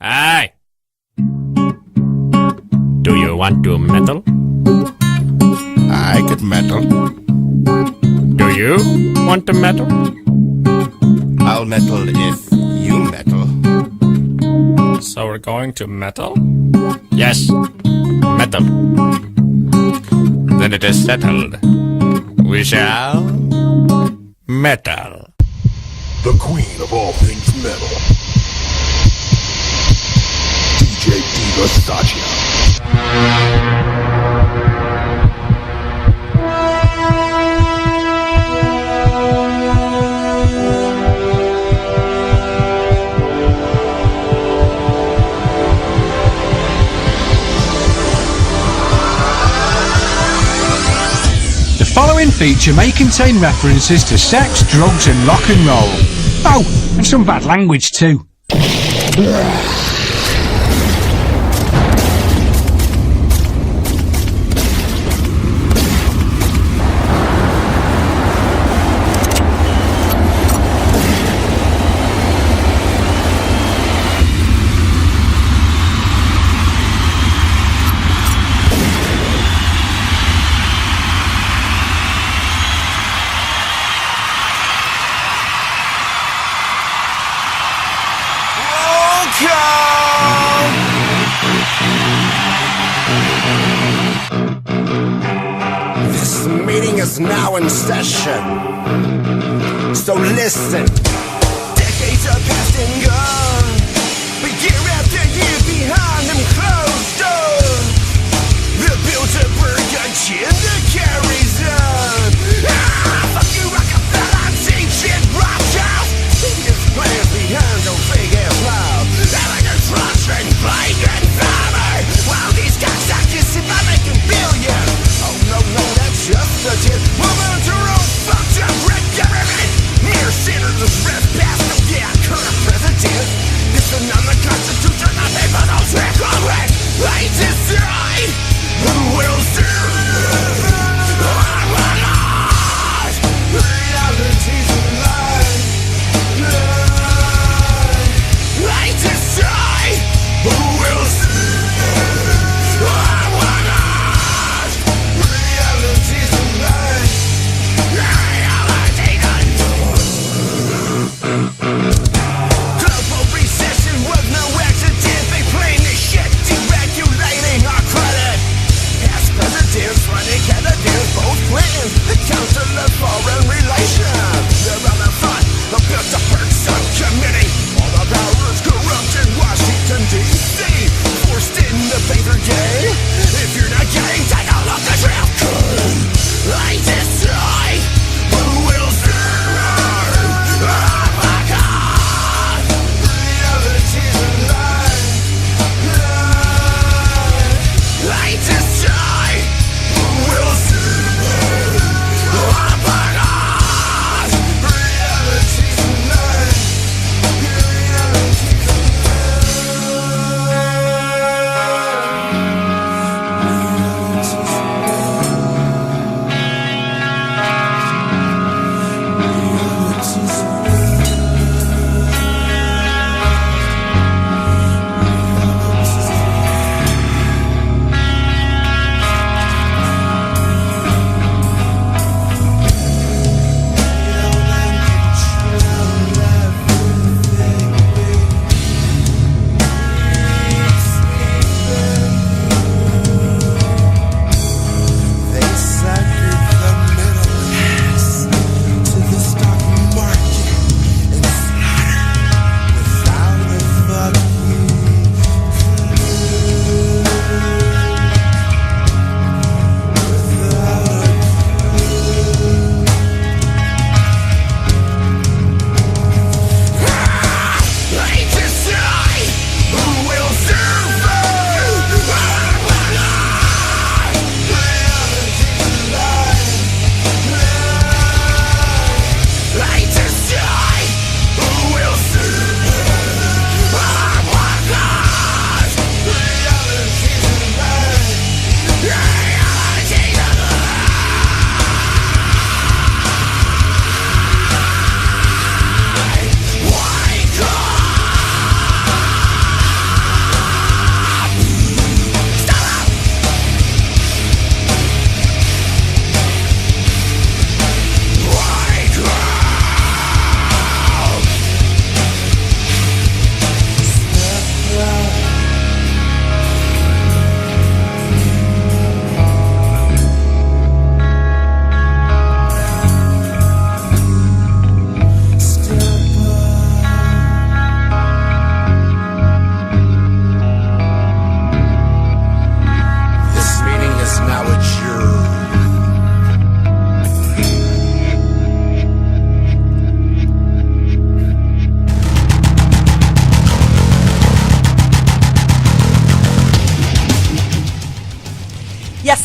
Hey! Do you want to meddle? I could meddle. Do you want to meddle? I'll meddle if you meddle. So we're going to meddle? Yes, meddle. Then it is settled. We shall meddle. The queen of all things metal. DJ Diva Satya. The following feature may contain references to sex, drugs and rock and roll. Oh, and some bad language too. This meeting is now in session. So listen. Decades are past and gone, but year after year behind them closed doors, the Bilderberg agenda carries on. Fuck you, Rockefeller, ancient Rothschild. Biggest plans behind those fake ass lies. Elegant trust and blanket farmer. While these cocksuckers sit by making billions. Oh no, that's just a tip. Move on to your own fucked up red government. Mere sinners of red past, no yeah, current president.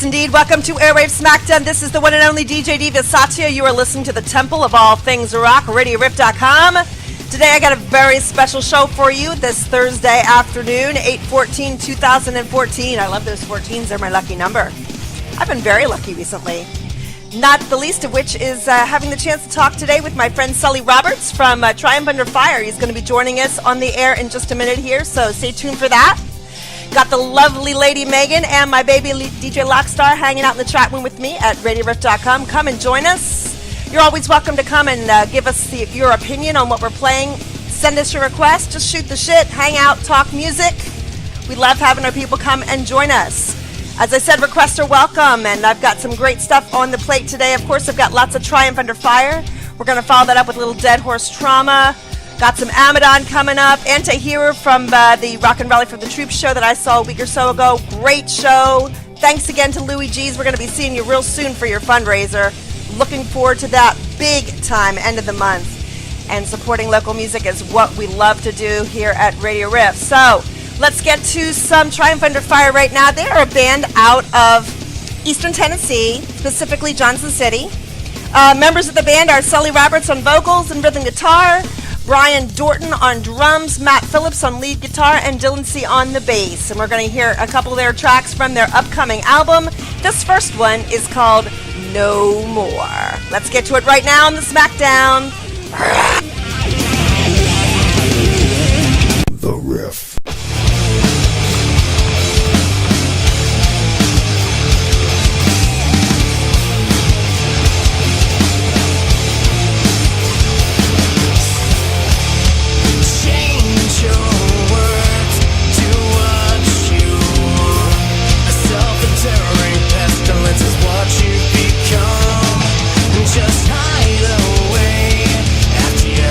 Yes, indeed. Welcome to Airwave Smackdown. This is the one and only DJ Diva Satya. You are listening to the Temple of All Things Rock, RadioRiff.com. Today I got a very special show for you this Thursday afternoon, 8/14/2014. I love those 14s. They're my lucky number. I've been very lucky recently. Not the least of which is having the chance to talk today with my friend Sulley Roberts from Triumph Under Fire. He's going to be joining us on the air in just a minute here, so stay tuned for that. Got the lovely lady Megan and my baby DJ Lockstar hanging out in the chat room with me at RadioRiff.com. Come and join us. You're always welcome to come and give us your opinion on what we're playing. Send us your request. Just shoot the shit, hang out, talk music. We love having our people come and join us. As I said, requests are welcome, and I've got some great stuff on the plate today. Of course, I've got lots of Triumph Under Fire. We're going to follow that up with a little Dead Horse Trauma. Got some Amadon coming up. Anti-Hero from the Rock and Rally for the Troops show that I saw a week or so ago. Great show. Thanks again to Louis G's. We're going to be seeing you real soon for your fundraiser. Looking forward to that big time end of the month. And supporting local music is what we love to do here at Radio Riff. So let's get to some Triumph Under Fire right now. They are a band out of Eastern Tennessee, specifically Johnson City. Members of the band are Sulley Roberts on vocals and rhythm guitar, Brian Dorton on drums, Matt Phillips on lead guitar, and Dylan C. on the bass. And we're going to hear a couple of their tracks from their upcoming album. This first one is called No More. Let's get to it right now on the Smackdown. The Riff. Just hide away after you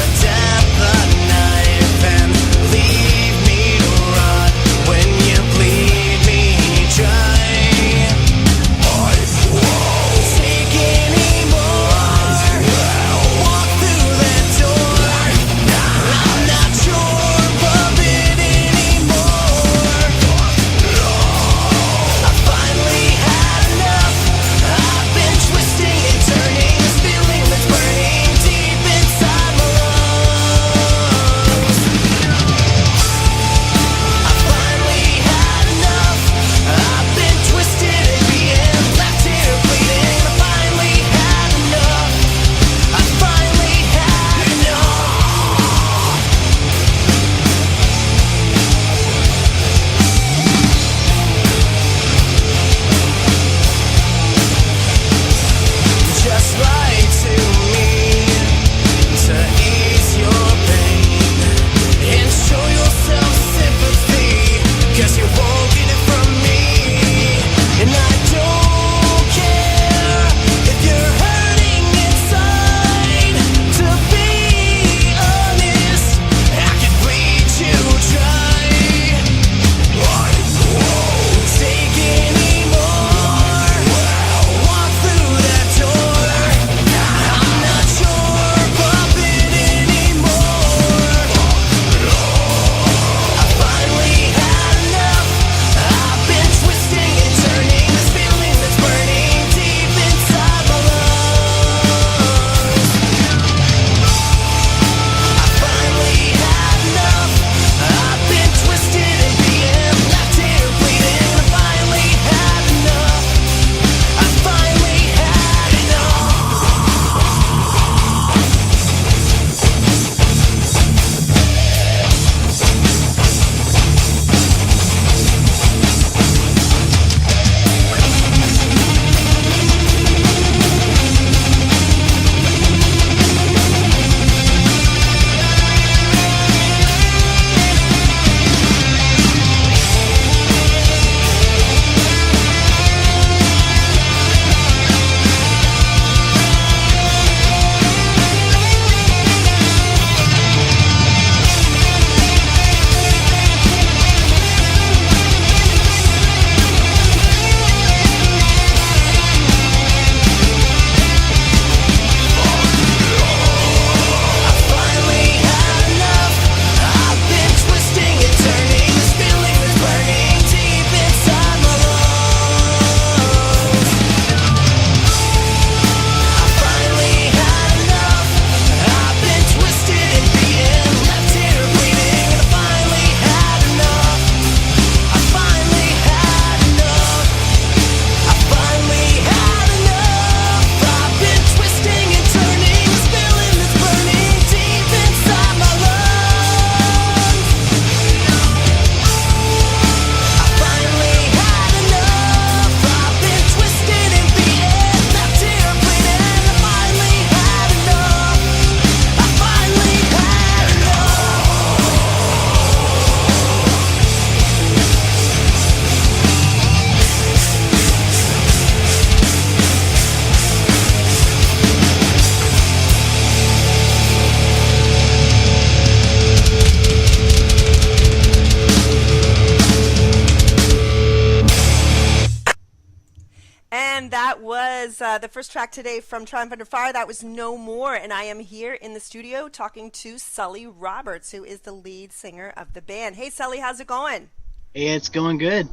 That was the first track today from Triumph Under Fire. That was No More, and I am here in the studio talking to Sulley Roberts, who is the lead singer of the band. Hey, Sulley, how's it going? It's going good.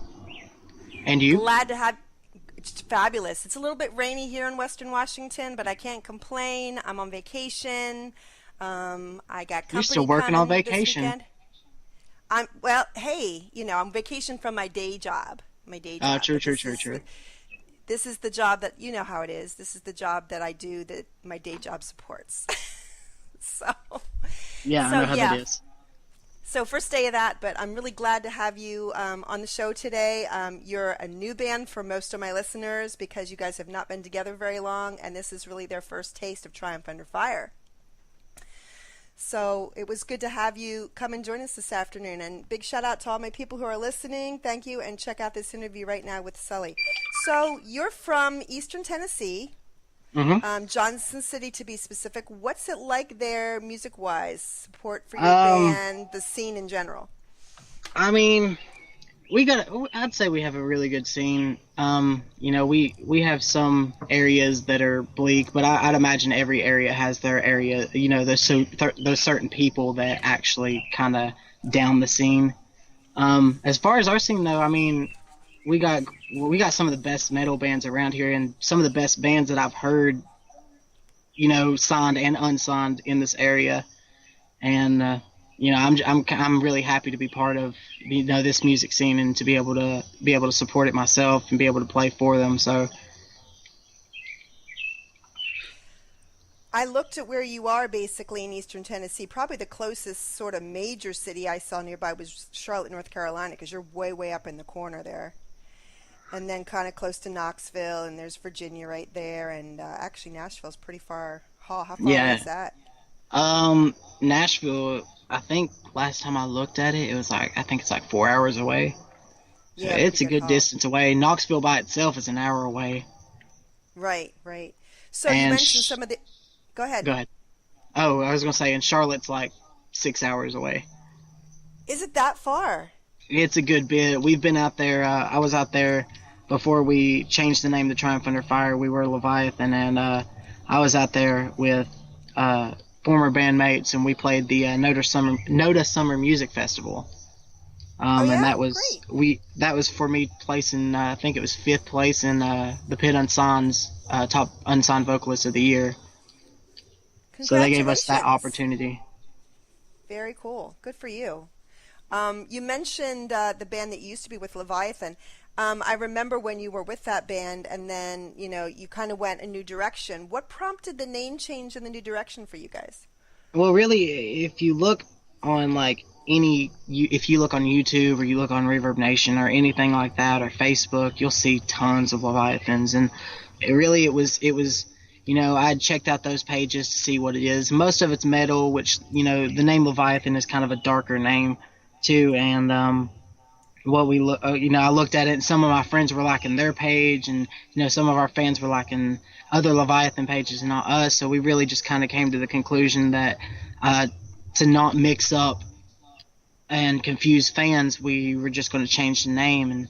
And you? Glad to have. It's fabulous. It's a little bit rainy here in Western Washington, but I can't complain. I'm on vacation. I got company. You're still working on vacation. Well, hey, I'm on vacation from my day job. True. This is the job that, you know how it is. This is the job that I do that my day job supports. I know how that is. So first day of that, but I'm really glad to have you on the show today. You're a new band for most of my listeners because you guys have not been together very long, and this is really their first taste of Triumph Under Fire. So it was good to have you come and join us this afternoon. And big shout out to all my people who are listening. Thank you, and check out this interview right now with Sulley. So you're from Eastern Tennessee, Johnson City to be specific. What's it like there music-wise? Support for your band, the scene in general? I mean, I'd say we have a really good scene. We have some areas that are bleak, but I'd imagine every area has their area. There's certain people that actually kind of down the scene. As far as our scene, though, I mean, we got some of the best metal bands around here, and some of the best bands that I've heard, signed and unsigned in this area, and I'm really happy to be part of this music scene and to be able to support it myself and be able to play for them. So I looked at where you are basically in Eastern Tennessee. Probably the closest sort of major city I saw nearby was Charlotte, North Carolina, because you're way up in the corner there. And then kind of close to Knoxville, and there's Virginia right there, and actually Nashville's pretty far. How far is that? Nashville, I think last time I looked at it, it's like 4 hours away. So Yeah, it's a good distance away. Knoxville by itself is an hour away. Right. So you mentioned some of the... Go ahead. Oh, I was going to say, and Charlotte's like 6 hours away. Is it that far? It's a good bit. We've been out there. I was out there before we changed the name to Triumph Under Fire. We were Leviathan, and I was out there with former bandmates, and we played the Noda Summer Music Festival. And that was for me placing, I think it was 5th place in the Pit Unsigned's top unsigned vocalist of the year. So they gave us that opportunity. Very cool. Good for you. You mentioned the band that you used to be with, Leviathan. I remember when you were with that band, and then you kind of went a new direction. What prompted the name change in the new direction for you guys? Well, really, if you look on if you look on YouTube or you look on Reverb Nation or anything like that, or Facebook, you'll see tons of Leviathans, and it was. I checked out those pages to see what it is. Most of it's metal, which the name Leviathan is kind of a darker name too, and I looked at it, and some of my friends were liking their page, and some of our fans were liking other Leviathan pages and not us. So we really just kind of came to the conclusion that to not mix up and confuse fans, we were just going to change the name. And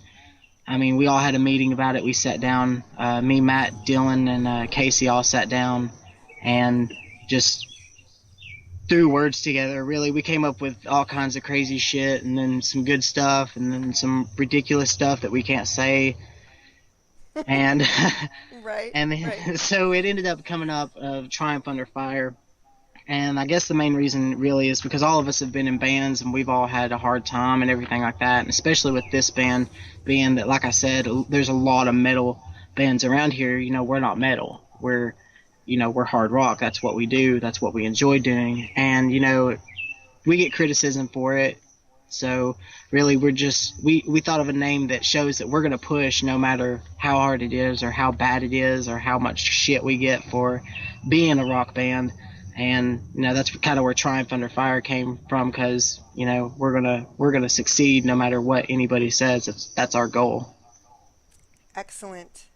I mean, we all had a meeting about it. We sat down, me, Matt, Dylan, and Casey all sat down and just threw words together. Really, we came up with all kinds of crazy shit, and then some good stuff, and then some ridiculous stuff that we can't say. And so it ended up coming up of Triumph Under Fire. And I guess the main reason really is because all of us have been in bands, and we've all had a hard time and everything like that. And especially with this band being that, like I said, there's a lot of metal bands around here. We're not metal. We're hard rock. That's what we do. That's what we enjoy doing. And, we get criticism for it. So really we thought of a name that shows that we're going to push no matter how hard it is or how bad it is or how much shit we get for being a rock band. And that's kind of where Triumph Under Fire came from, because we're gonna succeed no matter what anybody says. That's our goal. Excellent.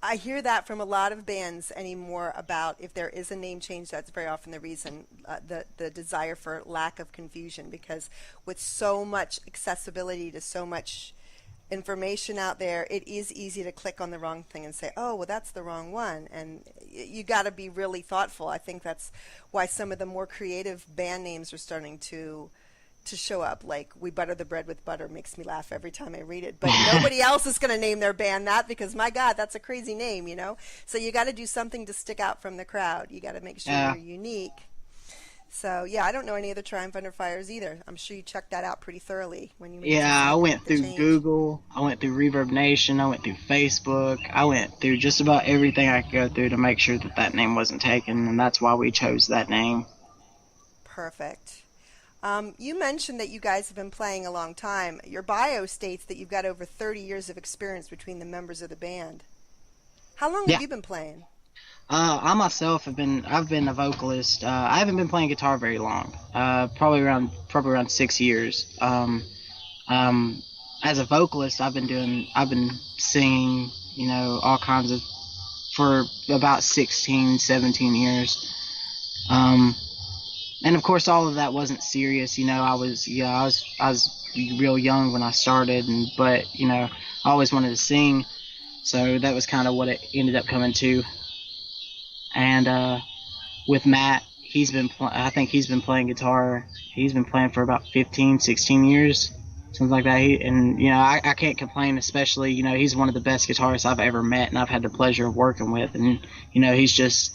I hear that from a lot of bands anymore about if there is a name change, that's very often the reason, the desire for lack of confusion, because with so much accessibility to so much information out there, it is easy to click on the wrong thing and say, oh, well, that's the wrong one. And you got to be really thoughtful. I think that's why some of the more creative band names are starting to show up. Like We Butter the Bread with Butter makes me laugh every time I read it. But nobody else is going to name their band that because, my God, that's a crazy name, you know? So you got to do something to stick out from the crowd. You got to make sure you're unique. So, yeah, I don't know any other Triumph Under Fires either. I'm sure you checked that out pretty thoroughly when you made I went through Google, I went through Reverb Nation, I went through Facebook, I went through just about everything I could go through to make sure that that name wasn't taken, and that's why we chose that name. Perfect. You mentioned that you guys have been playing a long time. Your bio states that you've got over 30 years of experience between the members of the band. How long have you been playing? I myself I've been a vocalist. I haven't been playing guitar very long. Probably around 6 years. As a vocalist, I've been singing, all kinds of, for about 16, 17 years. And of course, all of that wasn't serious. I was real young when I started, but I always wanted to sing, so that was kind of what it ended up coming to. And with Matt, I think he's been playing guitar. He's been playing for about 15, 16 years, something like that. I can't complain, especially, he's one of the best guitarists I've ever met, and I've had the pleasure of working with. And, he's just,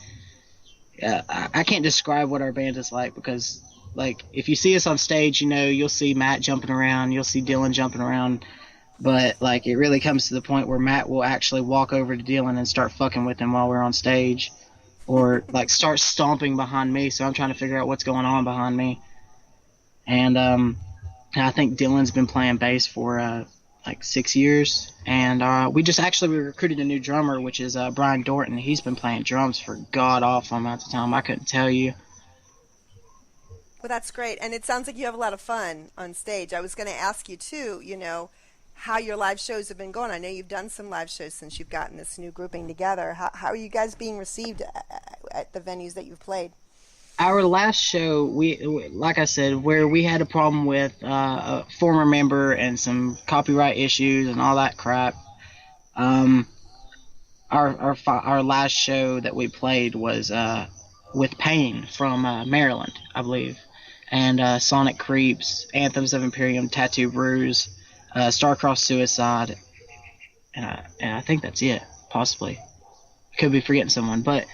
I can't describe what our band is like because, like, if you see us on stage, you'll see Matt jumping around, you'll see Dylan jumping around. But, like, it really comes to the point where Matt will actually walk over to Dylan and start fucking with him while we're on stage. Or, like, start stomping behind me, so I'm trying to figure out what's going on behind me. And I think Dylan's been playing bass for, 6 years. And we recruited a new drummer, which is Brian Dorton. He's been playing drums for god-awful amounts of time. I couldn't tell you. Well, that's great. And it sounds like you have a lot of fun on stage. I was going to ask you, too, how your live shows have been going. I know you've done some live shows since you've gotten this new grouping together. How are you guys being received at the venues that you've played? Our last show, like I said, where we had a problem with a former member and some copyright issues and all that crap. Our last show that we played was with Pain from Maryland, I believe, and Sonic Creeps, Anthems of Imperium, Tattoo Bruise, Star-Crossed Suicide, and I think that's it, possibly. Could be forgetting someone, but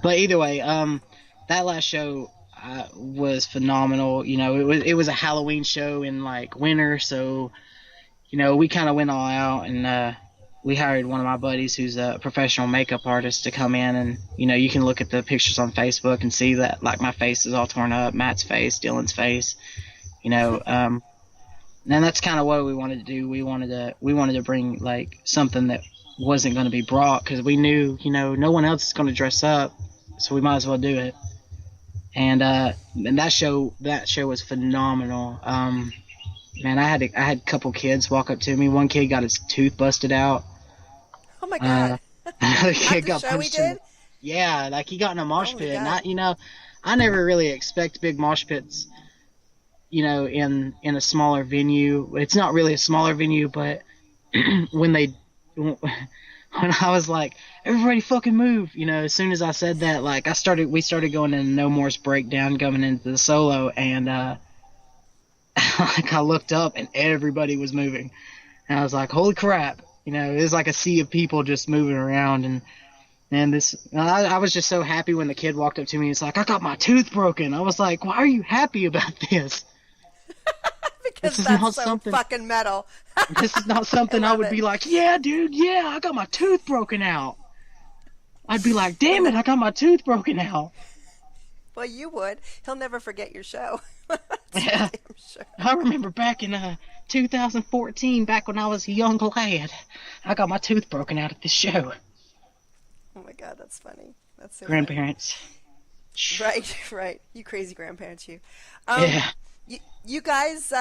either way, that last show was phenomenal. It was a Halloween show in winter, so we kind of went all out, and we hired one of my buddies who's a professional makeup artist to come in, and you can look at the pictures on Facebook and see that my face is all torn up, Matt's face, Dylan's face, and that's kind of what we wanted to do. We wanted to bring something that wasn't going to be brought, because we knew no one else is going to dress up, so we might as well do it. And that show was phenomenal. Man, I had a couple kids walk up to me. One kid got his tooth busted out. Oh my God! Another kid got punched. He did? Yeah, he got in a mosh pit. And I never really expect big mosh pits. In a smaller venue. It's not really a smaller venue, but when I was like, everybody fucking move, as soon as I said that, we started going into No More's breakdown coming into the solo, and I looked up and everybody was moving, and I was like, holy crap, it was like a sea of people just moving around, and I was just so happy when the kid walked up to me and was like, I got my tooth broken. I was like, why are you happy about this? Because that's so fucking metal. This is not something I would be like, yeah, dude, yeah, I got my tooth broken out. I'd be like, damn it, I got my tooth broken out. Well, you would. He'll never forget your show. Yeah. Sure. I remember back in 2014, back when I was a young lad, I got my tooth broken out at this show. Oh my God, that's funny. That's so grandparents. Funny. Right. You crazy grandparents, you. Yeah. You guys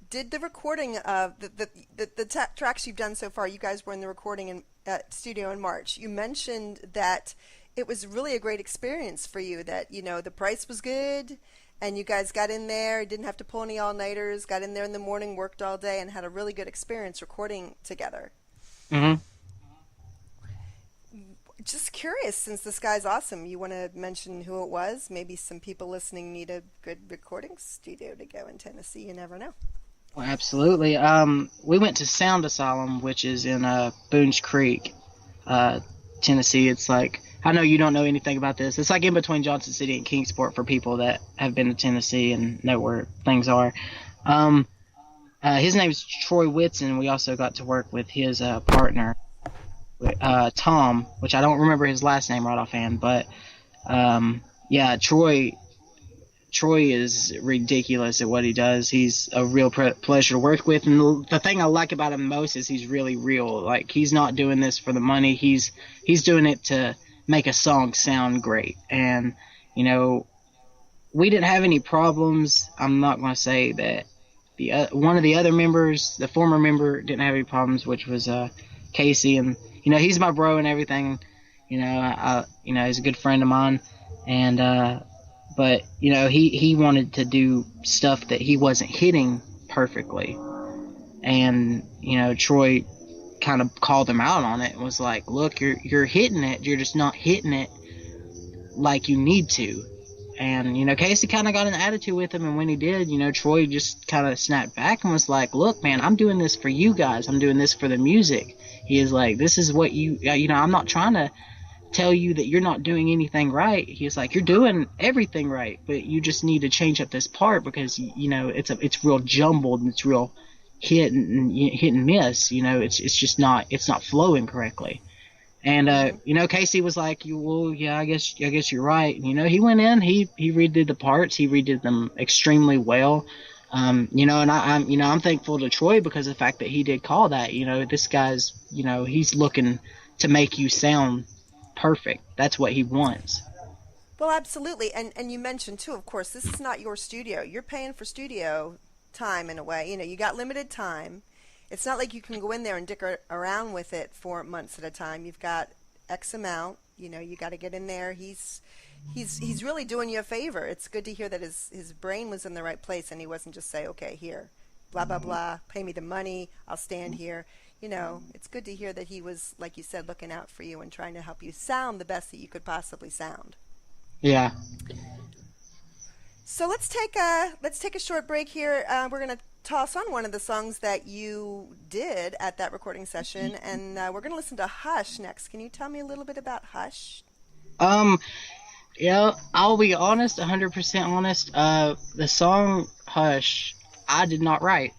did the recording of the tracks you've done so far. You guys were in the recording studio in March. You mentioned that it was really a great experience for you, that the price was good and you guys got in there, didn't have to pull any all-nighters, got in there in the morning, worked all day, and had a really good experience recording together. Mm-hmm. Just curious, since this guy's awesome, you want to mention who it was? Maybe some people listening need a good recording studio to go in Tennessee. You never know. Well, absolutely. We went to Sound Asylum, which is in Boones Creek, Tennessee. It's like, I know you don't know anything about this. It's like in between Johnson City and Kingsport for people that have been to Tennessee and know where things are. His name's Troy Whitson. We also got to work with his partner, Tom, which I don't remember his last name right offhand, but yeah, Troy is ridiculous at what he does. He's a real pleasure to work with, and the thing I like about him most is he's really real. Like, he's not doing this for the money. He's doing it to make a song sound great. And you know, we didn't have any problems. I'm not going to say that one of the other members, the former member, didn't have any problems, which was Casey, and you know, he's my bro and everything. You know, he's a good friend of mine, and but you know, he wanted to do stuff that he wasn't hitting perfectly, and you know, Troy kind of called him out on it and was like, "Look, you're hitting it. You're just not hitting it like you need to." And you know, Casey kind of got an attitude with him, and when he did, you know, Troy just kind of snapped back and was like, "Look, man, I'm doing this for you guys. I'm doing this for the music." He is like, "This is what you know, I'm not trying to tell you that you're not doing anything right." He's like, "You're doing everything right, but you just need to change up this part because, you know, it's real jumbled and it's real hit and miss. You know, it's just not flowing correctly." And you know, Casey was like, "Well, yeah, I guess you're right." And, you know, he went in, he redid the parts, he redid them extremely well. You know, and I'm thankful to Troy because of the fact that he did call that. You know, this guy's, you know, he's looking to make you sound perfect. That's what he wants. Well, absolutely. And you mentioned too, of course, this is not your studio. You're paying for studio time in a way. You know, you got limited time. It's not like you can go in there and dick around with it for months at a time. You've got X amount. You know, you got to get in there. He's really doing you a favor. It's good to hear that his brain was in the right place and he wasn't just say, "Okay, here, blah blah blah, pay me the money, I'll stand here." You know, it's good to hear that he was, like you said, looking out for you and trying to help you sound the best that you could possibly sound. Yeah. So let's take a short break here. We're going to toss on one of the songs that you did at that recording session, and we're going to listen to Hush next. Can you tell me a little bit about Hush? Yeah, I'll be honest, 100% honest. The song Hush, I did not write.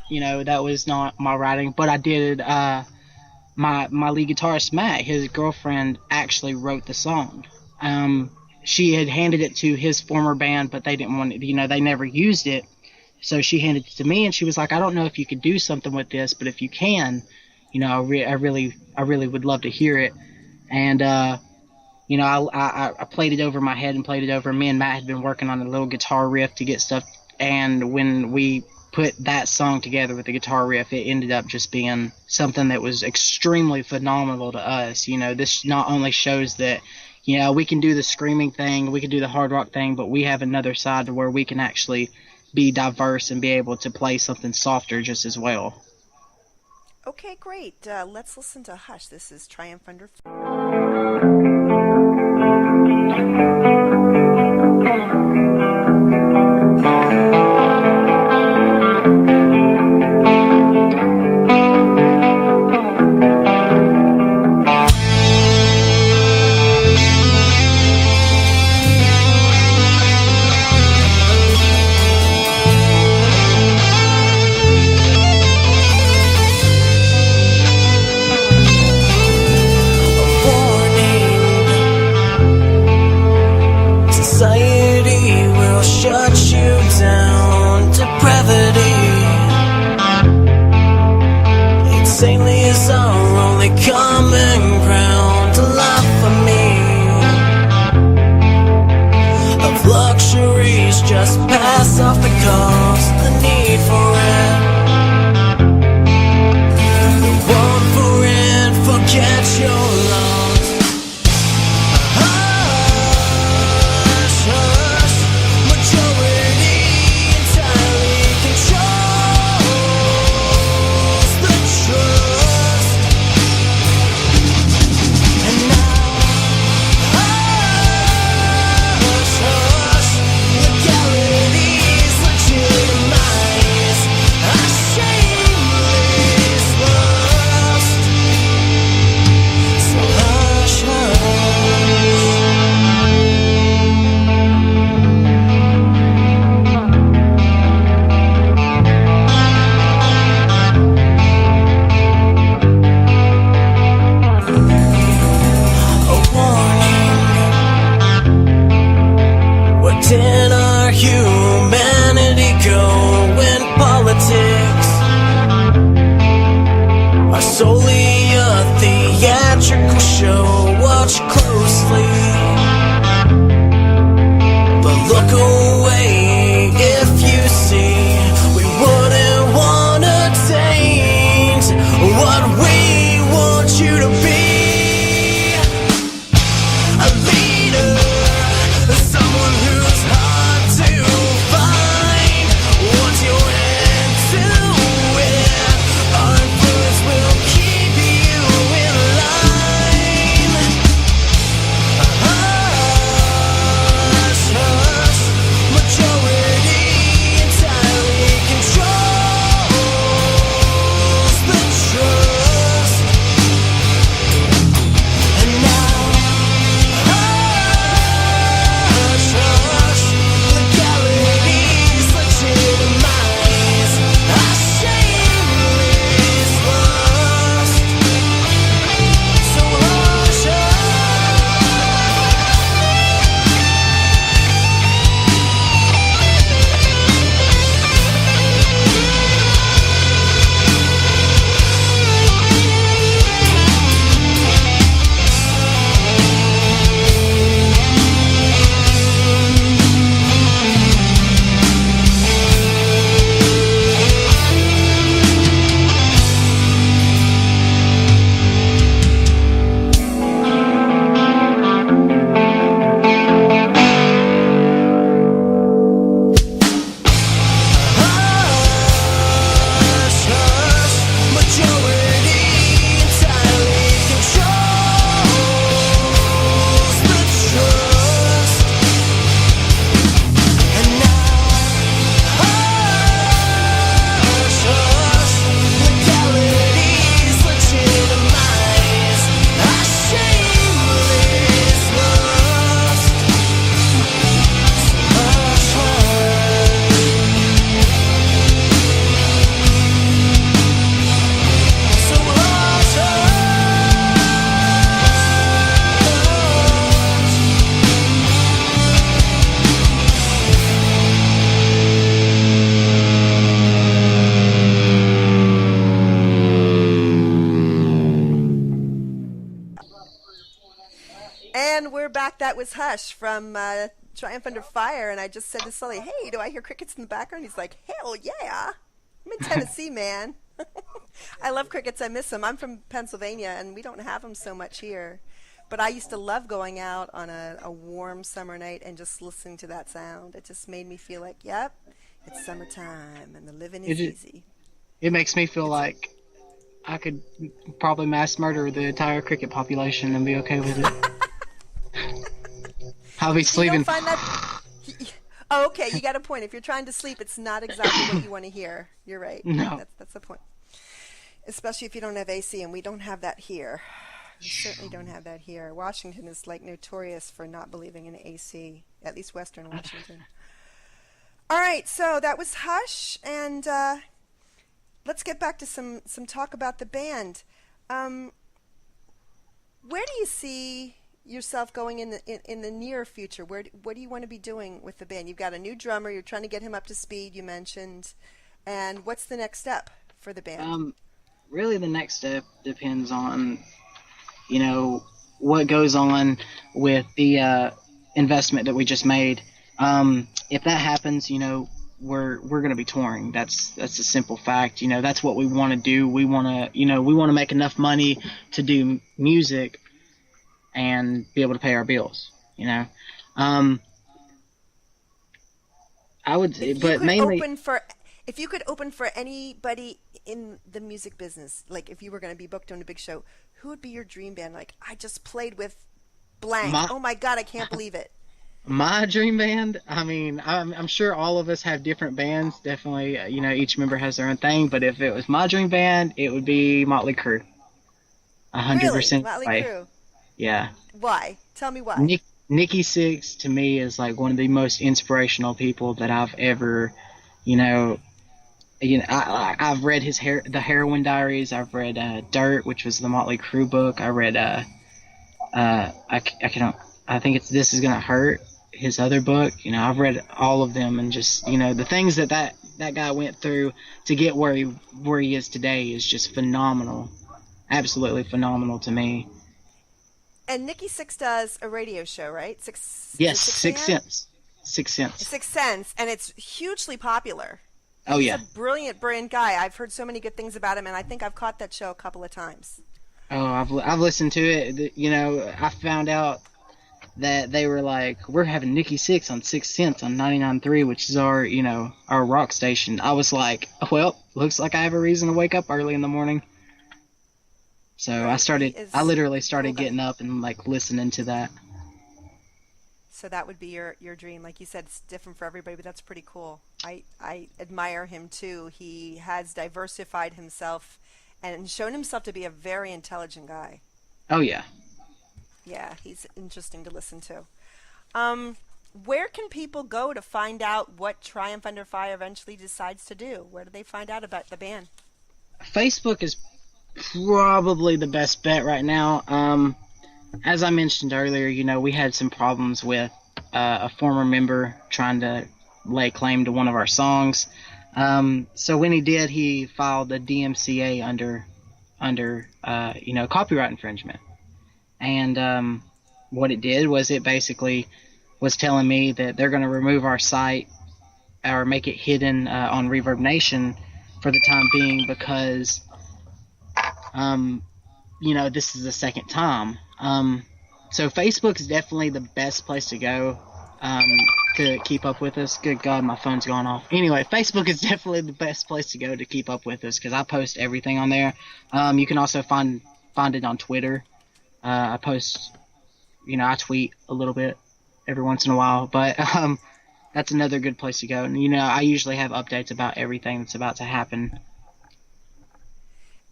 You know, that was not my writing, but I did. My lead guitarist Matt, his girlfriend, actually wrote the song. She had handed it to his former band, but they didn't want it. You know, they never used it, so she handed it to me, and she was like, "I don't know if you could do something with this, but if you can, you know, I really would love to hear it." And you know, I played it over my head and played it over. Me and Matt had been working on a little guitar riff to get stuff, and when we put that song together with the guitar riff, it ended up just being something that was extremely phenomenal to us. You know, this not only shows that, you know, we can do the screaming thing, we can do the hard rock thing, but we have another side to where we can actually be diverse and be able to play something softer just as well. Okay, great. Let's listen to Hush. This is Triumph Under. Majority solely a theatrical show. Watch closely, but look away if you see we wouldn't wanna taint what we want you to be. A leader, someone who's hard to find. What's your end to it? Our influence will keep you in line. Hush, hush, majority entirely controls the trust. And now, hush, hush, legalities legitimize our shameless lust. So hush, hush, hush, majority entirely controls the trust. And now, hush, hush, legalities legitimize our shameless lust. So hush, hush. So hush, And we're back. That was Hush from Triumph Under Fire. And I just said to Sulley, hey, do I hear crickets in the background? He's like, hell yeah. I'm in Tennessee, man. I love crickets. I miss them. I'm from Pennsylvania, and we don't have them so much here. But I used to love going out on a warm summer night and just listening to that sound. It just made me feel like, yep, it's summertime, and the living is easy. It makes me feel like I could probably mass murder the entire cricket population and be okay with it. I'll be You sleeping. don't find that... Oh, okay, you got a point. If you're trying to sleep, it's not exactly what you want to hear. You're right. No. That's the point. Especially if you don't have AC, and we don't have that here. We certainly don't have that here. Washington is like notorious for not believing in AC, at least Western Washington. All right, so that was Hush, and let's get back to some talk about the band. Where do you see yourself going in the near future? What do you want to be doing with the band? You've got a new drummer. You're trying to get him up to speed, you mentioned. And what's the next step for the band? Really, the next step depends on, what goes on with the investment that we just made. If that happens, we're going to be touring. That's a simple fact. That's what we want to do. We want to make enough money to do music and be able to pay our bills. I would, but mainly. If you could open for anybody in the music business, like if you were going to be booked on a big show, who would be your dream band? Like, I just played with blank. Oh my God, I can't believe it. My dream band, I mean, I'm sure all of us have different bands. Definitely, each member has their own thing. But if it was my dream band, it would be Motley Crue. 100%. Really? Motley Crue? Yeah. Why? Tell me why. Nikki Sixx, to me, is like one of the most inspirational people that I've ever, I've read the Heroin Diaries. I've read Dirt, which was the Motley Crue book. I read I think it's This Is Gonna Hurt, his other book. I've read all of them, and just the things that guy went through to get where he is today is just phenomenal. absolutely phenomenal to me. And Nikki Sixx does a radio show, right? Yes, Sixth Sense. Sixth Sense. Sixth Sense, and it's hugely popular. Oh, yeah. He's a brilliant, brilliant guy. I've heard so many good things about him, and I think I've caught that show a couple of times. Oh, I've listened to it. You know, I found out that they were like, we're having Nikki Sixx on Sixth Sense on 99.3, which is our, you know, our rock station. I was like, well, looks like I have a reason to wake up early in the morning. So I literally started getting up and like listening to that. So that would be your dream. Like you said, it's different for everybody, but that's pretty cool. I admire him too. He has diversified himself and shown himself to be a very intelligent guy. Oh, yeah. Yeah, he's interesting to listen to. Where can people go to find out what Triumph Under Fire eventually decides to do? Where do they find out about the band? Facebook is probably the best bet right now. As I mentioned earlier, you know, we had some problems with a former member trying to lay claim to one of our songs. So when he did, he filed a DMCA under you know, copyright infringement. And what it did was it basically was telling me that they're going to remove our site or make it hidden on Reverb Nation for the time being because you know, this is the second time. So Facebook is definitely the best place to go to keep up with us. Good God, my phone's gone off. Anyway, Facebook is definitely the best place to go to keep up with us because I post everything on there. You can also find it on Twitter. I post, you know, I tweet a little bit every once in a while, but that's another good place to go. And, you know, I usually have updates about everything that's about to happen.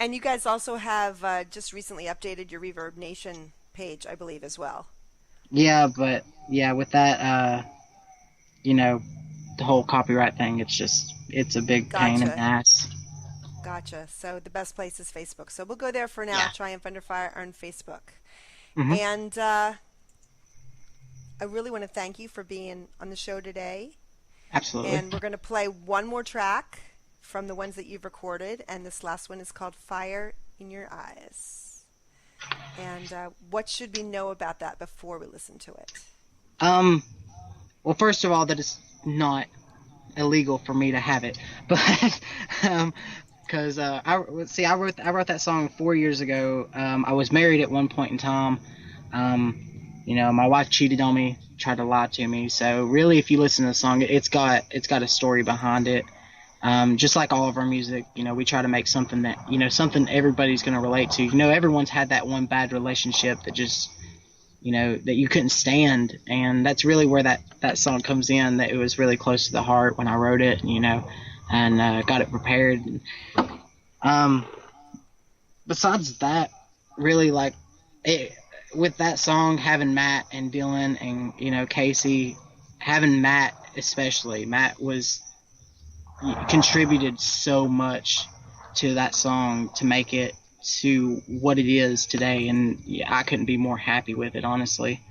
And you guys also have just recently updated your Reverb Nation page, I believe, as well. Yeah, but yeah, with that, you know, the whole copyright thing, it's a big pain in the ass. Gotcha. So the best place is Facebook. So we'll go there for now. Yeah. Triumph Under Fire on Facebook. Mm-hmm. And I really want to thank you for being on the show today. Absolutely. And we're going to play one more track from the ones that you've recorded, and this last one is called Fire in Your Eyes. And what should we know about that before we listen to it? Well, first of all, that it's not illegal for me to have it, but because I wrote that song 4 years ago. I was married at one point in time. You know, my wife cheated on me, tried to lie to me. So really, if you listen to the song, it's got a story behind it. Just like all of our music, you know, we try to make something that, you know, something everybody's going to relate to. You know, everyone's had that one bad relationship that just, you know, that you couldn't stand. And that's really where that song comes in, that it was really close to the heart when I wrote it, you know, and got it prepared. Besides that, really, like, with that song, having Matt and Dylan and, you know, Casey, having Matt especially, Matt contributed so much to that song to make it to what it is today, and yeah, I couldn't be more happy with it, honestly.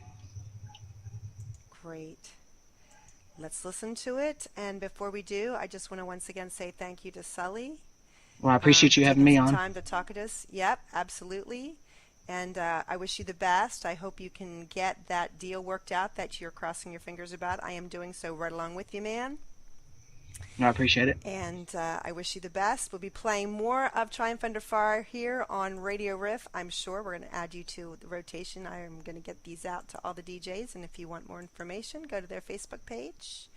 Great. Let's listen to it, and before we do, I just want to once again say thank you to Sulley. Well, I appreciate you having me on. Time to talk to us. Yep, absolutely. And I wish you the best. I hope you can get that deal worked out that you're crossing your fingers about. I am doing so right along with you, man. I appreciate it. And I wish you the best. We'll be playing more of Triumph Under Fire here on Radio Riff. I'm sure we're going to add you to the rotation. I am going to get these out to all the DJs. And if you want more information, go to their Facebook page.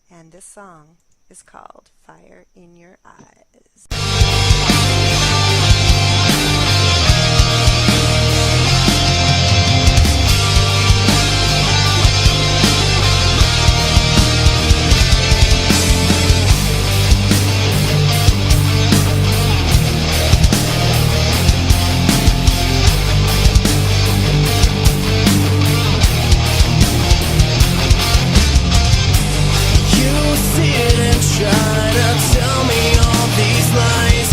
And this song is called Fire in Your Eyes. You sit and try to tell me all these lies.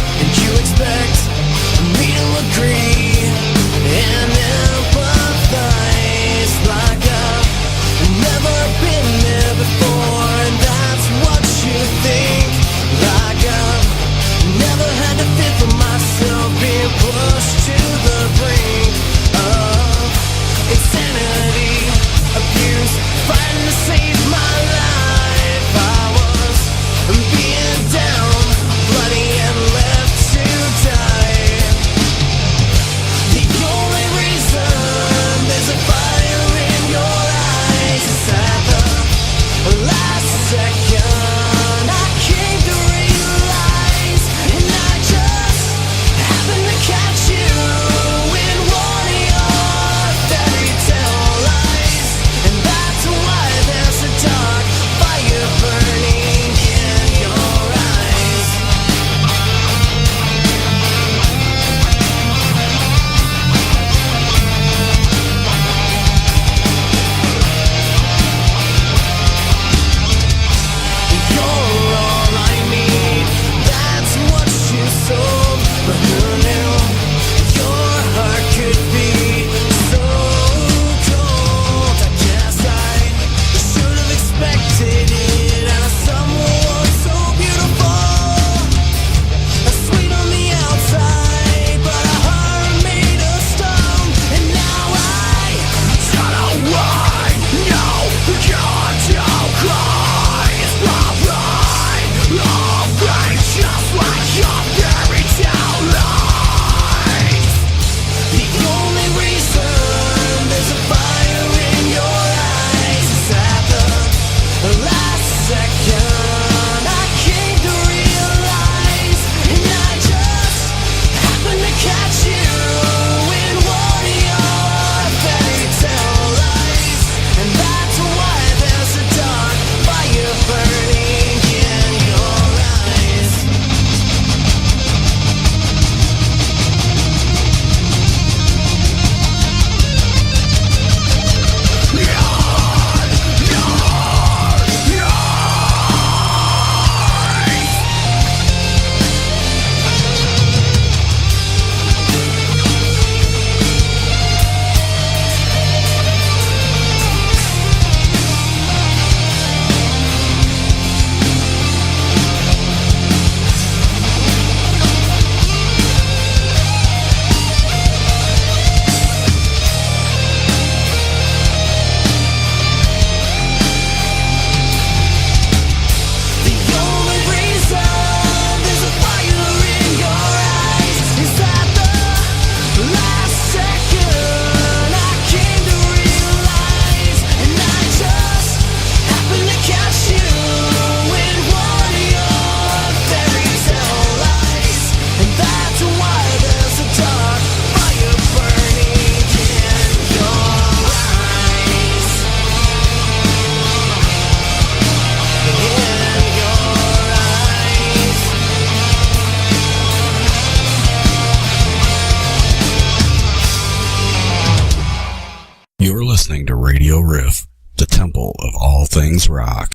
Radio Riff, the temple of all things rock.